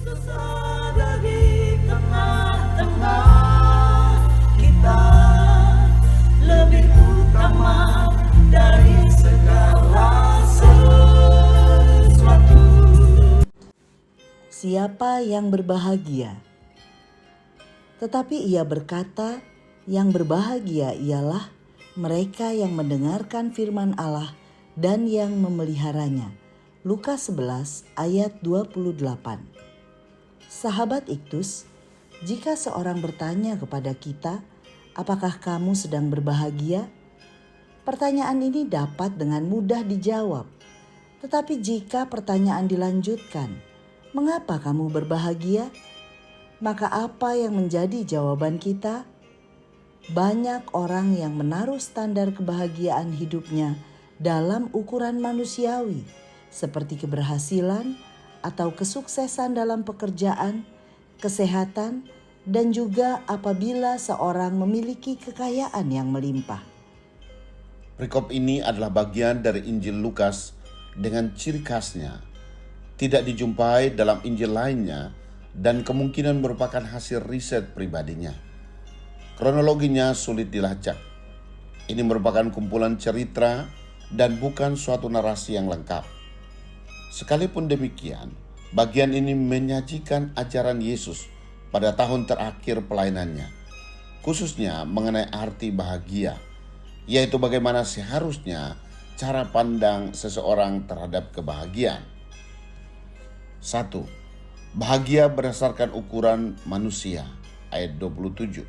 Ada di tengah-tengah kita, lebih utama dari segala sesuatu. Siapa yang berbahagia? Tetapi ia berkata, yang berbahagia ialah mereka yang mendengarkan firman Allah dan yang memeliharanya. Lukas 11 ayat 28. Sahabat Iktus, jika seorang bertanya kepada kita, apakah kamu sedang berbahagia? Pertanyaan ini dapat dengan mudah dijawab. Tetapi jika pertanyaan dilanjutkan, mengapa kamu berbahagia? Maka apa yang menjadi jawaban kita? Banyak orang yang menaruh standar kebahagiaan hidupnya dalam ukuran manusiawi, seperti keberhasilan atau kesuksesan dalam pekerjaan, kesehatan, dan juga apabila seorang memiliki kekayaan yang melimpah. Perikop ini adalah bagian dari Injil Lukas dengan ciri khasnya. Tidak dijumpai dalam Injil lainnya dan kemungkinan merupakan hasil riset pribadinya. Kronologinya sulit dilacak. Ini merupakan kumpulan cerita dan bukan suatu narasi yang lengkap. Sekalipun demikian, bagian ini menyajikan ajaran Yesus pada tahun terakhir pelayanannya, khususnya mengenai arti bahagia, yaitu bagaimana seharusnya cara pandang seseorang terhadap kebahagiaan. 1. Bahagia berdasarkan ukuran manusia, ayat 27.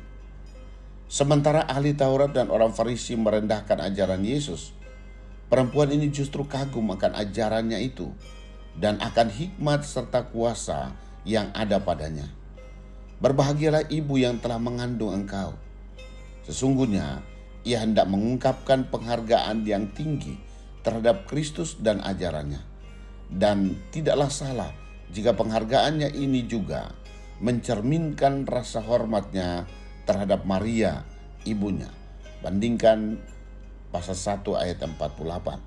Sementara ahli Taurat dan orang Farisi merendahkan ajaran Yesus, perempuan ini justru kagum akan ajarannya itu dan akan hikmat serta kuasa yang ada padanya. Berbahagialah ibu yang telah mengandung engkau. Sesungguhnya ia hendak mengungkapkan penghargaan yang tinggi terhadap Kristus dan ajarannya. Dan tidaklah salah jika penghargaannya ini juga mencerminkan rasa hormatnya terhadap Maria, ibunya. Bandingkan pasal 1 ayat 48.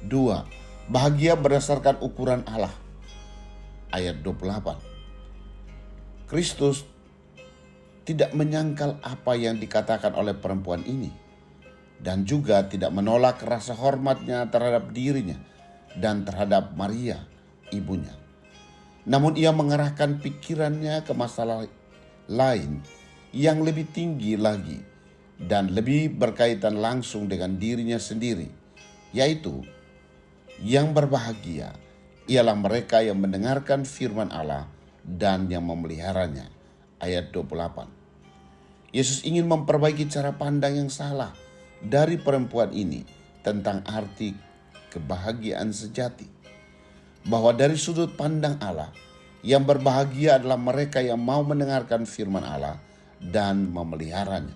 2. Bahagia berdasarkan ukuran Allah. Ayat 28. Kristus tidak menyangkal apa yang dikatakan oleh perempuan ini dan juga tidak menolak rasa hormatnya terhadap dirinya dan terhadap Maria, ibunya. Namun ia mengarahkan pikirannya ke masalah lain yang lebih tinggi lagi dan lebih berkaitan langsung dengan dirinya sendiri, yaitu yang berbahagia ialah mereka yang mendengarkan firman Allah dan yang memeliharanya. Ayat 28. Yesus ingin memperbaiki cara pandang yang salah dari perempuan ini tentang arti kebahagiaan sejati. Bahwa dari sudut pandang Allah, yang berbahagia adalah mereka yang mau mendengarkan firman Allah dan memeliharanya.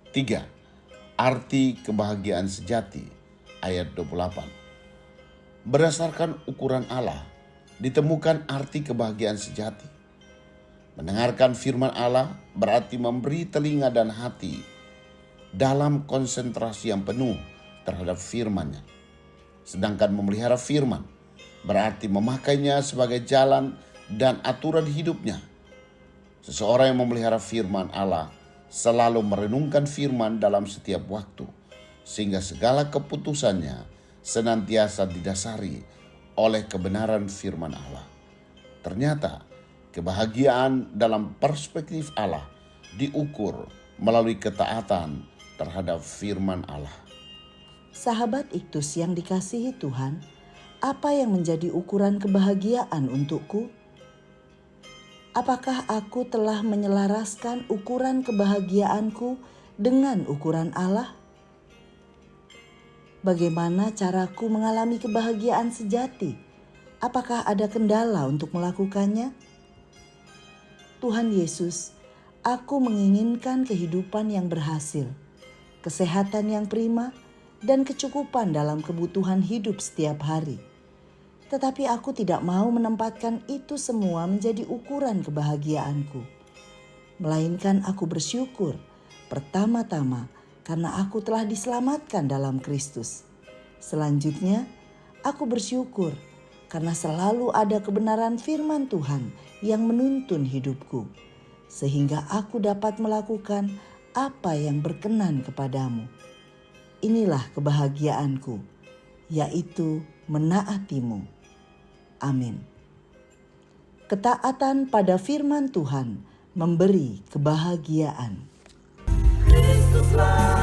3. Arti kebahagiaan sejati, ayat 28. Berdasarkan ukuran Allah, ditemukan arti kebahagiaan sejati. Mendengarkan firman Allah berarti memberi telinga dan hati dalam konsentrasi yang penuh terhadap firman-Nya. Sedangkan memelihara firman berarti memakainya sebagai jalan dan aturan hidupnya. Seseorang yang memelihara firman Allah selalu merenungkan firman dalam setiap waktu, sehingga segala keputusannya senantiasa didasari oleh kebenaran firman Allah. Ternyata kebahagiaan dalam perspektif Allah diukur melalui ketaatan terhadap firman Allah. Sahabat Iktus yang dikasihi Tuhan, apa yang menjadi ukuran kebahagiaan untukku? Apakah aku telah menyelaraskan ukuran kebahagiaanku dengan ukuran Allah? Bagaimana caraku mengalami kebahagiaan sejati? Apakah ada kendala untuk melakukannya? Tuhan Yesus, aku menginginkan kehidupan yang berhasil, kesehatan yang prima, dan kecukupan dalam kebutuhan hidup setiap hari. Tetapi aku tidak mau menempatkan itu semua menjadi ukuran kebahagiaanku. Melainkan aku bersyukur pertama-tama karena aku telah diselamatkan dalam Kristus. Selanjutnya, aku bersyukur karena selalu ada kebenaran firman Tuhan yang menuntun hidupku, sehingga aku dapat melakukan apa yang berkenan kepadamu. Inilah kebahagiaanku, yaitu menaatimu. Amin. Ketaatan pada firman Tuhan memberi kebahagiaan. Kristuslah